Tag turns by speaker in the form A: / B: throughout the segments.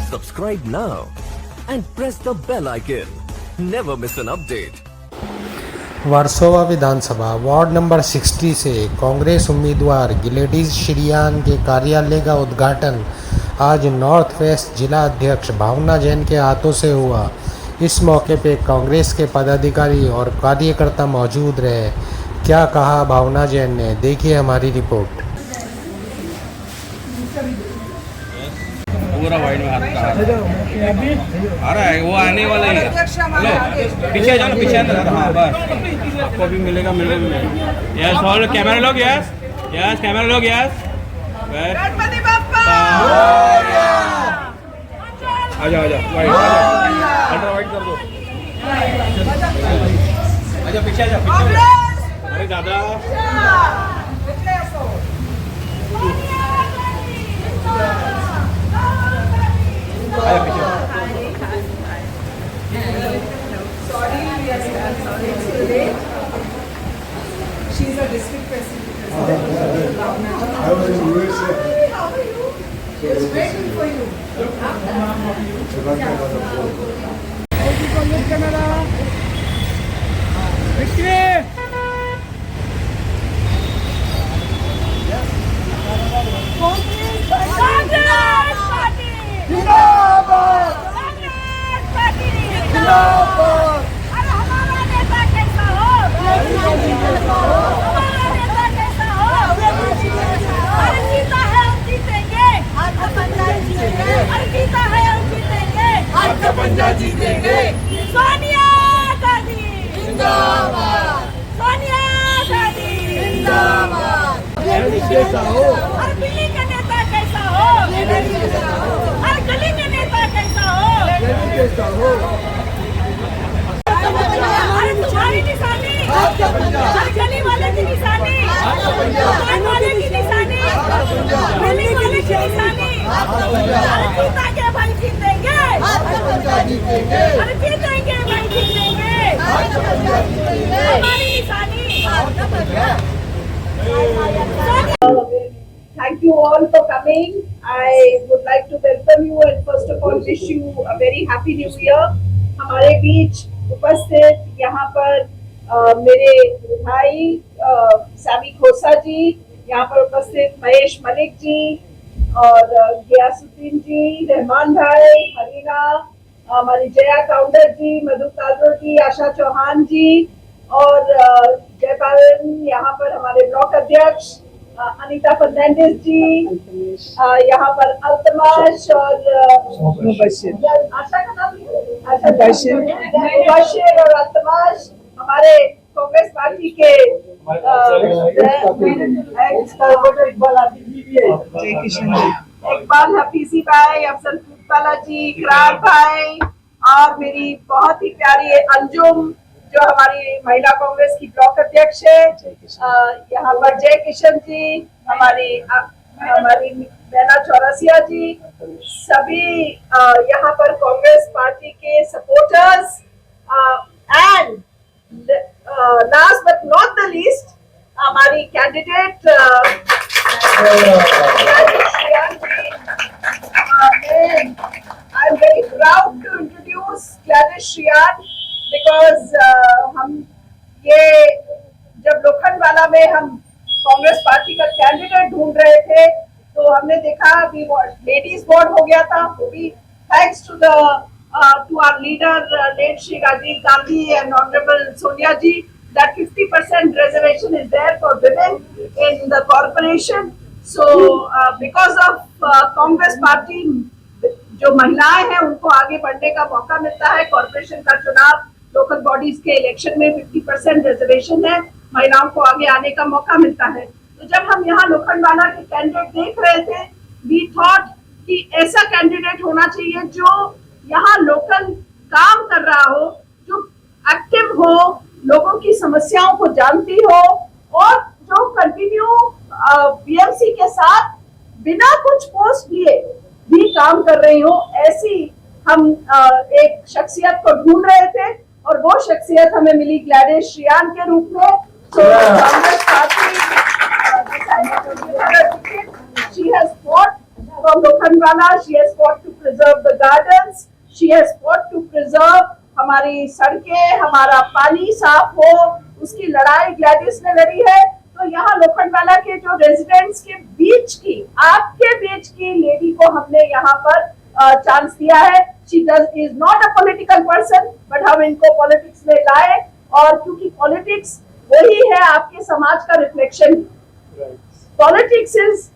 A: Subscribe now and press the bell icon. Never miss an update.
B: Versova Vidhan Sabha ward number 60 से कांग्रेस उम्मीदवार Gladys Shriyan के कार्यालय का उद्घाटन आज नॉर्थ वेस्ट जिला अध्यक्ष भावना जैन के हाथों से हुआ। इस मौके पे कांग्रेस के पदाधिकारी और कार्यकर्ता मौजूद रहे। क्या कहा भावना जैन ने, देखिए हमारी रिपोर्ट।
C: पूरा वाइड में आ रहा है, वो आने वाला ही है। हेलो, पीछे जाओ, पीछे अंदर। हाँ बस, आपको भी मिलेगा। यस, ऑल कैमरा लोग, यस यस, कैमरा लोग, यस। गणपति बप्पा आ जाओ, वाइड अल्ट्रा वाइड कर दो। आजा पीछे, अरे दादा आया पीछे।
D: Sorry, yes, sorry, it's too late. She's a district president.
E: I was in USA.
D: How are you? She was waiting for you.
F: Punjab जीतेंगे। सोनिया गांधी जिंदाबाद, सोनिया गांधी जिंदाबाद। हर दिल्ली का नेता कैसा हो, हर गली का नेता कैसा हो, हर तुम्हारी निशानी, हर गली वाले की निशानी, दुकान वाले की निशानी, गली वाले की निशानी, हर जीता के भाई जीतेंगे, हर जीतेंगे भाई जीतेंगे, हमारी निशानी।
D: Thank you all for coming. I would like to welcome you and first of all wish you a very happy new year. हमारे बीच उपस्थित यहाँ पर मेरे भाई सैमी खोसा जी, यहाँ पर उपस्थित महेश मलिक जी और गियासुद्दीन जी, रहमान भाई, हरीना, हमारी जया काउंडर जी, मधु कालरो जी, आशा चौहान जी और जयपालन, यहाँ पर हमारे ब्लॉक अध्यक्ष अनीता फर्नांडिस जी, यहाँ पर अल्तमाश और आशा का नाम बशीर और अल्तमाश हमारे कांग्रेस पार्टी के इकबाल हफीजी भाई, अफजल फूटवाला जी, इकरार भाई और मेरी बहुत ही प्यारी अंजुम जो हमारी महिला कांग्रेस की ब्लॉक अध्यक्ष है, यहाँ पर जय किशन जी, हमारी बैना चौरसिया जी, सभी यहाँ पर कांग्रेस पार्टी के supporters and last but not the least हमारी candidate I am very proud to introduce Gladys Shriyan because हम ये जब लोखंडवाला में हम कांग्रेस पार्टी का कैंडिडेट ढूंढ रहे थे तो हमने देखा कि लेडीज बोर्ड हो गया था, वो भी thanks to our leader late Shri Rajiv Gandhi and honourable Sonia ji that 50% reservation is there for women in the corporation. So because of Congress party जो महिलाएं हैं उनको आगे बढ़ने का मौका मिलता है। कॉर्पोरेशन का चुनाव, लोकल बॉडीज के इलेक्शन में 50% रिजर्वेशन है, महिलाओं को आगे आने का मौका मिलता है। तो जब हम यहाँ लोखंडवाला के कैंडिडेट देख रहे थे, वी थॉट कि ऐसा कैंडिडेट होना चाहिए जो यहाँ लोकल काम कर रहा हो, जो एक्टिव हो, लोगों की समस्याओं को जानती हो और जो कंटिन्यू बीएमसी के साथ बिना कुछ पोस्ट लिए भी काम कर रही हो। ऐसी हम एक शख्सियत को ढूंढ रहे थे और वो शख्सियत हमें मिली ग्लैडिस श्रियान के रूप में। So Congress Party decided to give her a ticket. She has fought from Lokhandwala. She has fought to preserve the gardens. She has fought to preserve हमारी सड़कें, हमारा पानी साफ हो, उसकी लड़ाई ग्लैडिस ने लड़ी है. तो यहाँ लोखंडवाला के जो रेजिडेंट्स के बीच की, आपके बीच की लेडी को हमने यहाँ पर चांस दिया है. She is not a political person, but हम इनको पॉलिटिक्स में लाए, और क्योंकि पॉलिटिक्स वही है आपके समाज का reflection. Politics is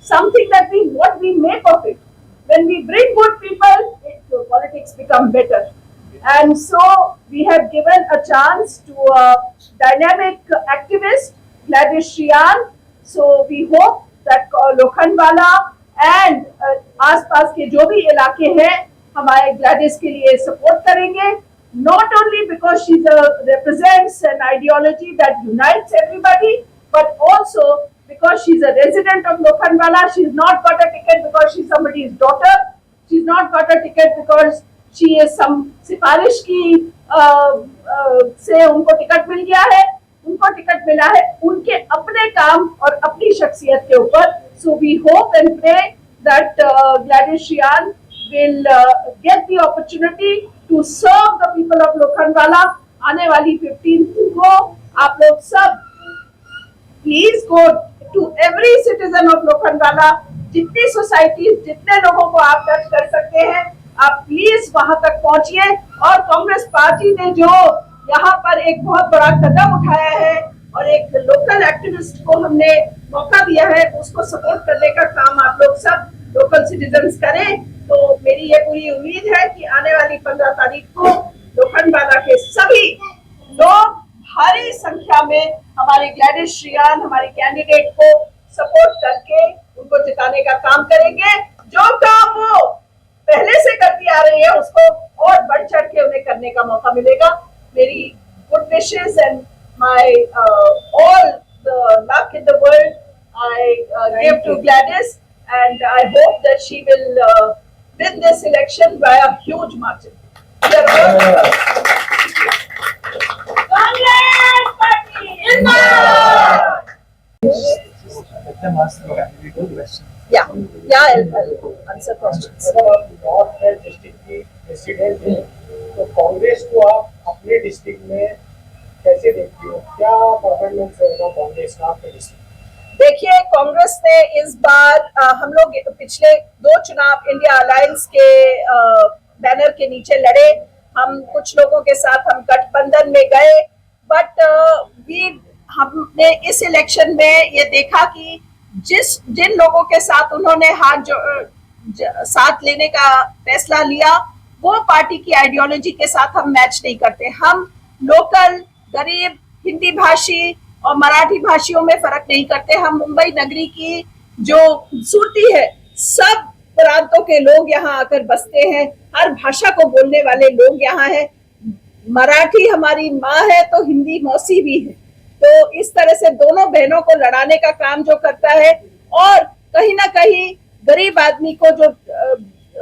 D: something that what we make of it. When we bring good people, politics become better. And so we have given a chance to a dynamic activist, Gladys Shriyan. So we hope that Lokhandwala and आसपास के जो भी इलाके हैं हमारे Gladys के लिए support करेंगे. Not only because she represents an ideology that unites everybody, but also because she's a resident of Lokhandwala. She's not got a ticket because she's somebody's daughter. She's not got a ticket because she is some सिफारिश की से उनको ticket मिल गया है. उनको ticket मिला है उनके अपने काम और अपनी शख्सियत के ऊपर. So we hope and pray that Gladys Shriyan will get the opportunity to serve the people of Lokhandwala. आने वाली 15th को आप लोग सब please go to every citizen of Lokhandwala. जितनी सोसाइटीज, जितने लोगों को आप टच कर सकते हैं, आप प्लीज वहां तक पहुंचिए. और कांग्रेस पार्टी ने जो यहाँ पर एक बहुत बड़ा कदम उठाया है और एक लोकल एक्टिविस्ट को हमने मौका दिया है, उसको सपोर्ट करने का काम आप लोग सब लोकल सिटीजन्स करें. तो मेरी ये पूरी उम्मीद है कि आने वाली 15 तारीख को लोखंडवाला के सभी लोग भारी संख्या में हमारी ग्लैडिस श्रियान, हमारी कैंडिडेट को सपोर्ट करके उनको जिताने का काम करेंगे. जो काम वो पहले से करती आ रही है उसको और बढ़ चढ़ के उन्हें करने का मौका मिलेगा. मेरी good wishes and my all the luck in the world I give to Gladys, and I hope that she will win this election by a huge margin.
F: Congress party जिंदाबाद.
D: Yeah, I'll answer questions.
G: North west district की president है, तो कांग्रेस को आप अपने district में कैसे देखती हो? क्या परफॉर्मेंस रहेगा कांग्रेस का आपके डिस्ट्रिक्ट?
D: देखिए, कांग्रेस ने इस बार हम लोग पिछले 2 चुनाव इंडिया अलायंस के बैनर के नीचे लड़े. हम कुछ लोगों के साथ हम गठबंधन में गए, बट हमने इस इलेक्शन में ये देखा कि जिन लोगों के साथ उन्होंने साथ लेने का फैसला लिया, वो पार्टी की आइडियोलॉजी के साथ हम मैच नहीं करते. हम लोकल, गरीब, हिंदी भाषी और मराठी भाषियों में फर्क नहीं करते. हम मुंबई नगरी की जो खूबसूरती है, सब प्रांतों के लोग यहाँ आकर बसते हैं. हर भाषा को बोलने वाले लोग यहाँ हैं. मराठी हमारी माँ है तो हिंदी मौसी भी है. तो इस तरह से दोनों बहनों को लड़ाने का काम जो करता है, और कहीं ना कहीं गरीब आदमी को जो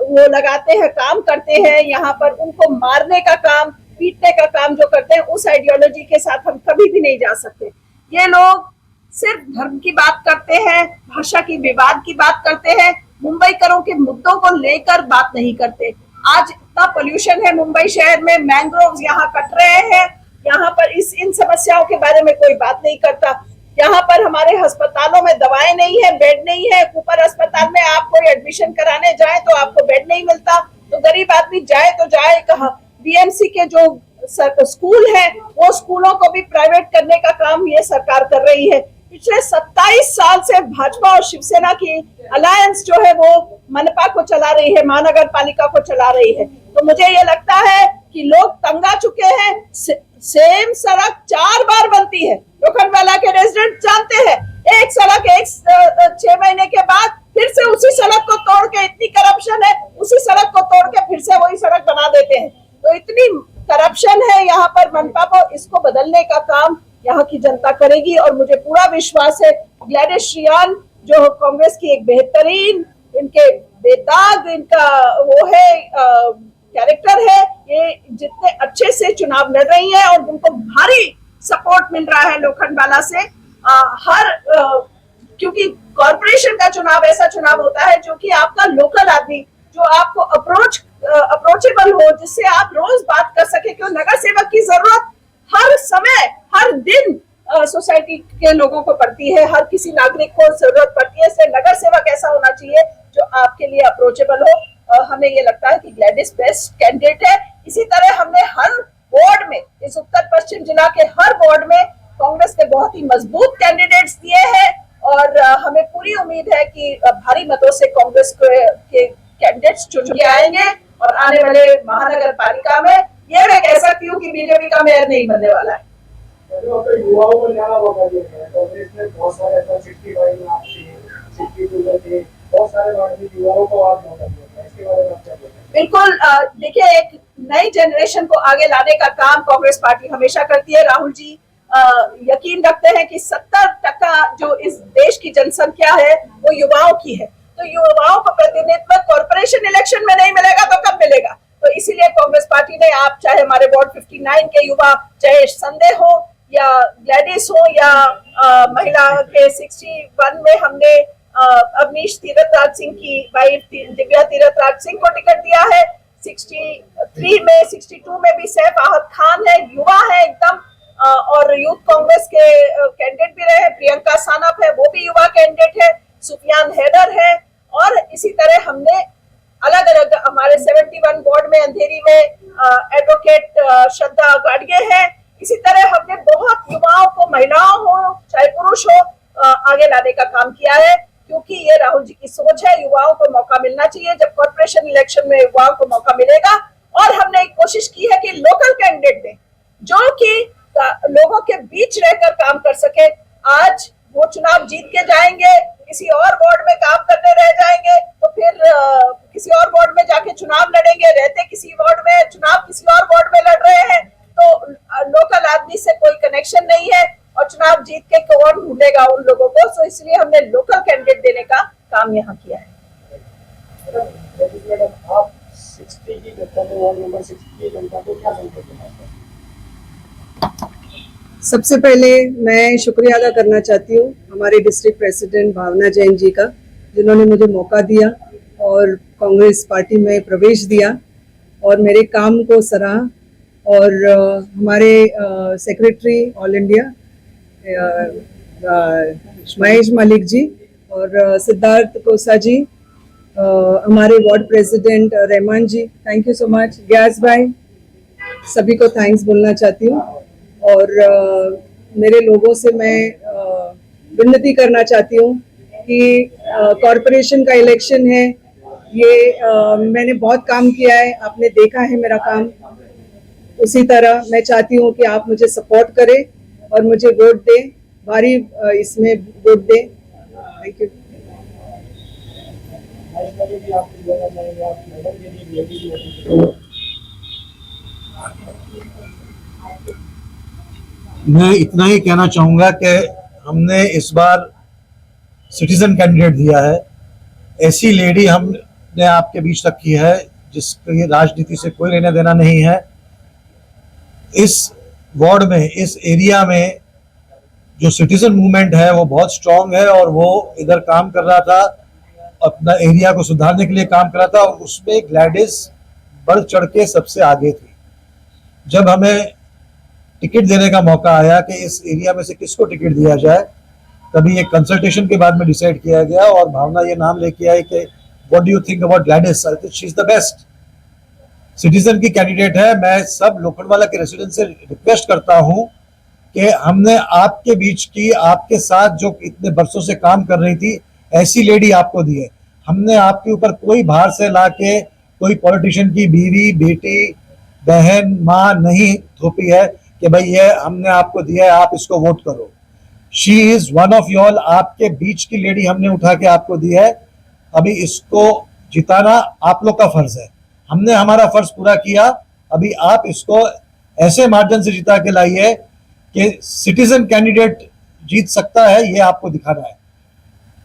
D: वो लगाते हैं, काम करते हैं यहाँ पर, उनको मारने का काम, पीटने का काम जो करते हैं, उस आइडियोलॉजी के साथ हम कभी भी नहीं जा सकते. ये लोग सिर्फ धर्म की बात करते हैं, भाषा की विवाद की बात करते हैं, मुंबईकरों के मुद्दों को लेकर बात नहीं करते. आज इतना पोल्यूशन है मुंबई शहर में, मैंग्रोव्स यहाँ कट रहे हैं, यहाँ पर इन समस्याओं के बारे में कोई बात नहीं करता. यहाँ पर हमारे अस्पतालों में दवाएं नहीं है, बेड नहीं है. ऊपर अस्पताल में आप कोई एडमिशन कराने जाए तो आपको बेड नहीं मिलता, तो गरीब आदमी जाए तो जाए कहाँ? बीएमसी के जो स्कूल है, वो स्कूलों को भी प्राइवेट करने का काम ये सरकार कर रही है. पिछले 27 साल से भाजपा और शिवसेना की अलायंस जो है वो मनपा को चला रही है, महानगर पालिका को चला रही है. तो मुझे ये लगता है कि लोग तंग आ चुके हैं. सेम सड़क 4 बार बनती है. लोखंडवाला के रेजिडेंट जानते हैं, एक सड़क 6 महीने के बाद फिर से उसी सड़क को तोड़ के, इतनी करप्शन है, उसी सड़क को तोड़ के फिर से वही सड़क बना देते हैं. तो इतनी करप्शन है यहाँ पर मनपा को, इसको बदलने का काम यहाँ की जनता करेगी. और मुझे पूरा विश्वास है ग्लैडिस श्रियान जो कांग्रेस की एक बेहतरीन, इनके बेताग इनका वो है कैरेक्टर है, ये जितने अच्छे से चुनाव लड़ रही है और उनको भारी सपोर्ट मिल रहा है लोखंडवाला से. क्योंकि कॉर्पोरेशन का चुनाव ऐसा चुनाव होता है जो कि आपका लोकल आदमी जो आपको अप्रोच अप्रोचेबल हो, जिससे आप रोज बात कर सके, क्यों नगर सेवक की जरूरत हर समय हर दिन सोसाइटी के लोगों को पड़ती है, हर किसी नागरिक को जरूरत पड़ती है। इसलिए नगर सेवक ऐसा होना चाहिए जो आपके लिए अप्रोचेबल हो। हमें ये लगता है कि ग्लैडिस बेस्ट कैंडिडेट है। इसी तरह हमने हर वार्ड में, इस उत्तर पश्चिम जिला के हर वार्ड में कांग्रेस के बहुत ही मजबूत कैंडिडेट्स दिए हैं और हमें पूरी उम्मीद है कि भारी मतों से कांग्रेस के कैंडिडेट्स चुन के आएंगे और आने वाले महानगर पालिका में ये मैं कह सकती हूँ कि बीजेपी का मेयर नहीं बनने वाला है।
G: युवाओं को न्याय मौका दिया है। कांग्रेस ने बहुत सारे 65 में आपसे 62 में थे, बहुत सारे वार्ड में युवाओं को आज मौका दिया है। इसके बारे में आप क्या बोलेंगे?
D: बिल्कुल, देखिए, एक नई जनरेशन को आगे लाने का काम कांग्रेस पार्टी हमेशा करती है। राहुल जी यकीन रखते हैं कि 70% जो इस देश की जनसंख्या है वो युवाओं की है, तो युवाओं को प्रतिनिधित्व कॉर्पोरेशन इलेक्शन में नहीं मिलेगा तो कब मिलेगा? तो इसीलिए कांग्रेस पार्टी ने, आप चाहे हमारे वार्ड 59 के युवा, चाहे संदेह हो या ग्लैडिस हो या महिला के 61 में हमने अवनीश तीरथराज सिंह की वाइफ दिव्या तीरथराज सिंह को टिकट दिया है। 63 में 62 में भी सैफ आहत खान है, युवा है एकदम, और यूथ कांग्रेस के कैंडिडेट भी रहे, प्रियंका सानप है, वो भी युवा कैंडिडेट है, सुफियान हैदर है, और इसी तरह हमने अलग अलग हमारे 71 वार्ड में अंधेरी में एडवोकेट श्रद्धा गाड़गे है। इसी तरह हमने बहुत युवाओं को, महिलाओं हो चाहे पुरुष हो, आगे लाने का काम किया है, क्योंकि ये राहुल जी की सोच है, युवाओं को मौका मिलना चाहिए। जब कॉर्पोरेशन इलेक्शन में युवाओं को मौका मिलेगा, और हमने एक कोशिश की है कि लोकल कैंडिडेट दें जो कि लोगों के बीच रहकर काम कर सके। आज वो चुनाव जीत के जाएंगे, किसी और वार्ड में काम करने रह जाएंगे, तो फिर किसी और वार्ड में जाके चुनाव लड़ेंगे, रहते किसी वार्ड में, चुनाव किसी और वार्ड में लड़ रहे हैं, तो लोकल आदमी से कोई कनेक्शन नहीं है और चुनाव जीत के कौन ढूंढेगा उन लोगों को। तो इसलिए हमने लोकल कैंडिडेट देने का काम यहाँ किया है।
G: आप 60 की जनता को, वार्ड नंबर 60 की जनता को क्या संकेत देना चाहते हैं?
H: सबसे पहले मैं शुक्रिया अदा करना चाहती हूँ हमारे डिस्ट्रिक्ट प्रेसिडेंट भावना जैन जी का, जिन्होंने मुझे मौका दिया और कांग्रेस पार्टी में प्रवेश दिया और मेरे काम को सराहा। और हमारे secretary all India Mahesh Malik ji और सिद्धार्थ कोसा जी, हमारे ward president Rahman ji, thank you so much, Gyas भाई, सभी को थैंक्स बोलना चाहती हूँ। और मेरे लोगों से मैं विनती करना चाहती हूँ कि कॉरपोरेशन का इलेक्शन है, ये मैंने बहुत काम किया है, आपने देखा है मेरा काम, उसी तरह मैं चाहती हूँ कि आप मुझे सपोर्ट करें और मुझे वोट दें, भारी इसमें वोट दें। Thank you.
I: मैं इतना ही कहना चाहूँगा कि हमने इस बार सिटीजन कैंडिडेट दिया है। ऐसी लेडी हमने आपके बीच रखी है जिसकी राजनीति से कोई लेना देना नहीं है। इस वार्ड में, इस एरिया में जो सिटीजन मूवमेंट है वो बहुत स्ट्रांग है और वो इधर काम कर रहा था, अपना एरिया को सुधारने के लिए काम कर रहा था, और उसमें ग्लैडिस बढ़ चढ़ के सबसे आगे थी। जब हमें टिकट देने का मौका आया कि इस एरिया में से किसको टिकट दिया जाए, तभी एक कंसल्टेशन के बाद में डिसाइड किया गया और भावना ये नाम लेके आई कि what do you think about Gladys? I think she is the best citizen की कैंडिडेट है। मैं सब लोखंडवाला के रेसिडेंट से रिक्वेस्ट करता हूं कि हमने आपके बीच की, आपके साथ जो इतने बरसों से काम कर रही थी, ऐसी लेडी आपको दी है। हमने आपके ऊपर कोई बाहर से लाके कोई पॉलिटिशियन की बीवी, बेटी, बहन, माँ नहीं थोपी है कि भाई ये हमने आपको दिया है, आप इसको वोट करो। She is one of you all, आपके बीच की लेडी हमने उठा के आपको दी है। अभी इसको जिताना आप लोग का फर्ज है। हमने हमारा फर्ज पूरा किया, अभी आप इसको ऐसे मार्जिन से जिता के लाइए कि सिटीजन कैंडिडेट जीत सकता है, ये आपको दिखाना है।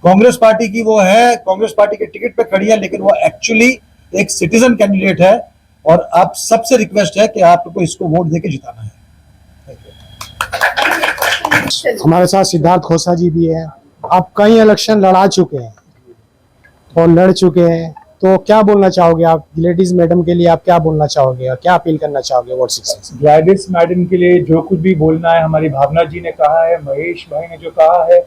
I: कांग्रेस पार्टी की वो है, कांग्रेस पार्टी के टिकट पे खड़ी है, लेकिन वो एक्चुअली एक सिटीजन कैंडिडेट है और आप सबसे रिक्वेस्ट है कि आपको इसको वोट देके जिताना है।
B: हमारे साथ सिद्धार्थ खोसा जी भी है। आप कई इलेक्शन लड़ा चुके हैं और लड़ चुके हैं तो क्या बोलना चाहोगे आप ग्लेडिस मैडम के लिए, आप क्या बोलना चाहोगे और क्या अपील करना चाहोगे वार्ड 16 से?
J: ग्लैडिस मैडम के लिए जो कुछ भी बोलना है, हमारी भावना जी ने कहा है, महेश भाई ने जो कहा है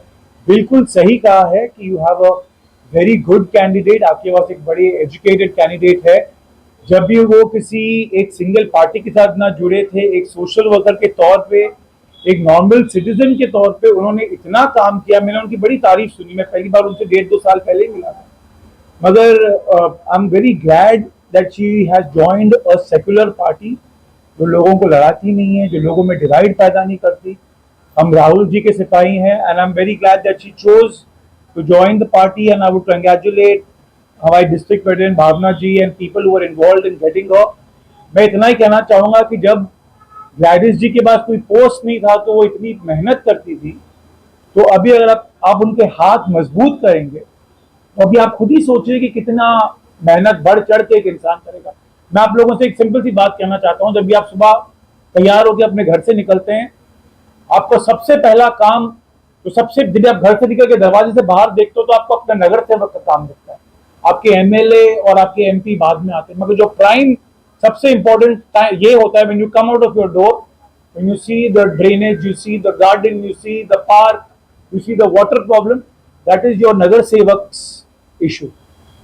J: बिल्कुल सही कहा है कि you have a very good candidate, आपके पास एक बड़ी एजुकेटेड कैंडिडेट है। जब भी वो किसी एक सिंगल पार्टी के साथ ना जुड़े थे, एक सोशल वर्कर के तौर पे, एक नॉर्मल सिटीजन के तौर पे उन्होंने इतना काम किया। मैंने उनकी बड़ी तारीफ सुनी, मैं पहली बार उनसे 1.5-2 साल पहले ही मिला था, मगर आई am very glad that she has joined a secular party जो लोगों को लड़ाती नहीं है, जो लोगों में डिवाइड पैदा नहीं करती। हम राहुल जी के सिपाही हैं and I am very glad that she chose to join the party and I would congratulate हमारी district president Bhavna ji and people who are involved in getting her. मैं इतना ही कहना चाहूंगा कि जब ग्लैडिस जी के पास कोई पोस्ट नहीं था तो वो इतनी मेहनत करती थी, तो अभी अगर आप उनके हाथ मजबूत करेंगे तो अभी आप खुद ही सोचिए कि कितना मेहनत बढ़ चढ़ के एक इंसान करेगा। मैं आप लोगों से एक सिंपल सी बात कहना चाहता हूं, जब भी आप सुबह तैयार होकर अपने घर से निकलते हैं, आपको सबसे पहला काम तो जब आप घर से निकल के दरवाजे से बाहर देखते हो तो आपको अपना नगर सेवक का काम दिखता है, आपके एमएलए और आपके एमपी बाद में आते हैं, मगर जो प्राइम सबसे इंपॉर्टेंट ये होता है when you come out of your door, when you see the drainage, you see the garden, you see the park, you see the water problem, that is your Nagar sevaks issue.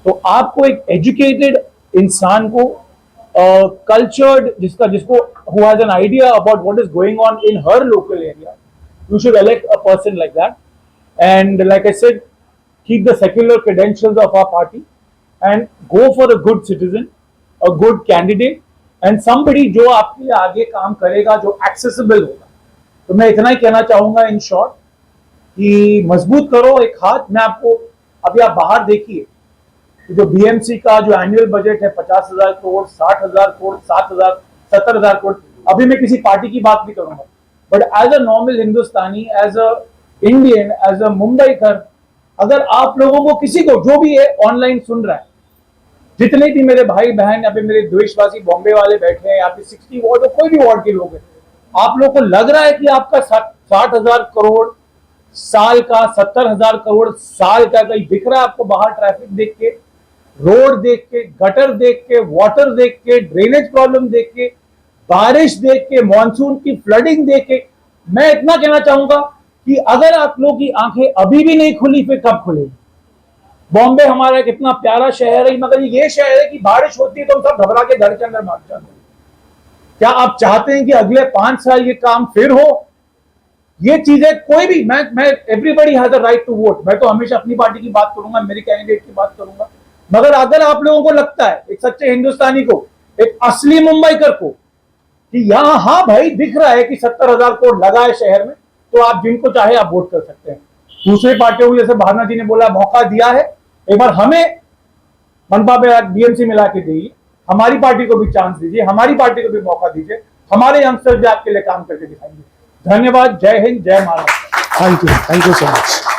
J: तो आपको एक educated इंसान को cultured जिसको who has an idea about what is going on in her local area, you should elect a person like that. And like I said, keep the secular credentials of our party and go for a good citizen, a good candidate and somebody जो आपके लिए आगे काम करेगा, जो accessible होगा। तो मैं इतना ही कहना चाहूंगा इन शॉर्ट कि मजबूत करो एक हाथ। मैं आपको अभी आप बाहर देखिए, जो बीएमसी का जो एनुअल बजट है 50,000 करोड़, 60,000 करोड़, 7,000, 70,000 करोड़। अभी मैं किसी पार्टी की बात नहीं करूंगा, but as a normal Hindustani, as a Indian, as a Mumbaikar, अगर आप लोगों को किसी को जो भी है ऑनलाइन सुन रहा है, जितने भी मेरे भाई बहन या फिर मेरे देशवासी बॉम्बे वाले बैठे हैं या फिर 60 वार्ड और कोई भी वार्ड के लोग हैं, आप लोग को लग रहा है कि आपका 60,000 करोड़ साल का, 70,000 करोड़ साल का कहीं दिख रहा है आपको बाहर? ट्रैफिक देख के, रोड देख के, गटर देख के, वाटर देख के, ड्रेनेज प्रॉब्लम देख के, बारिश देख के, मॉनसून की फ्लडिंग देख के, मैं इतना कहना चाहूंगा कि अगर आप लोग की आंखें अभी भी नहीं खुली फिर कब खुलेगी? बॉम्बे हमारा कितना प्यारा शहर है, मगर ये शहर है कि बारिश होती है तो हम सब घबरा के घर के अंदर भाग जाते हैं। क्या आप चाहते हैं कि अगले 5 साल ये काम फिर हो? ये चीजें कोई भी, मैं everybody has a right to vote. मैं तो हमेशा अपनी पार्टी की बात करूंगा, मेरी कैंडिडेट की बात करूंगा, मगर अगर आप लोगों को लगता है, एक सच्चे हिंदुस्तानी को, एक असली मुंबईकर को, कि यहां हाँ भाई दिख रहा है कि 70,000 करोड़ लगा है शहर में, तो आप जिनको चाहे आप वोट कर सकते हैं। दूसरी पार्टियों को जैसे भावना जी ने बोला मौका दिया है, एक बार हमें मनपा पे बीएमसी मिला के दीजिए, हमारी पार्टी को भी चांस दीजिए, हमारी पार्टी को भी मौका दीजिए, हमारे यंगस्टर भी आपके लिए काम करके दिखाएंगे। धन्यवाद, जय हिंद, जय Maharashtra.
B: Thank you so much.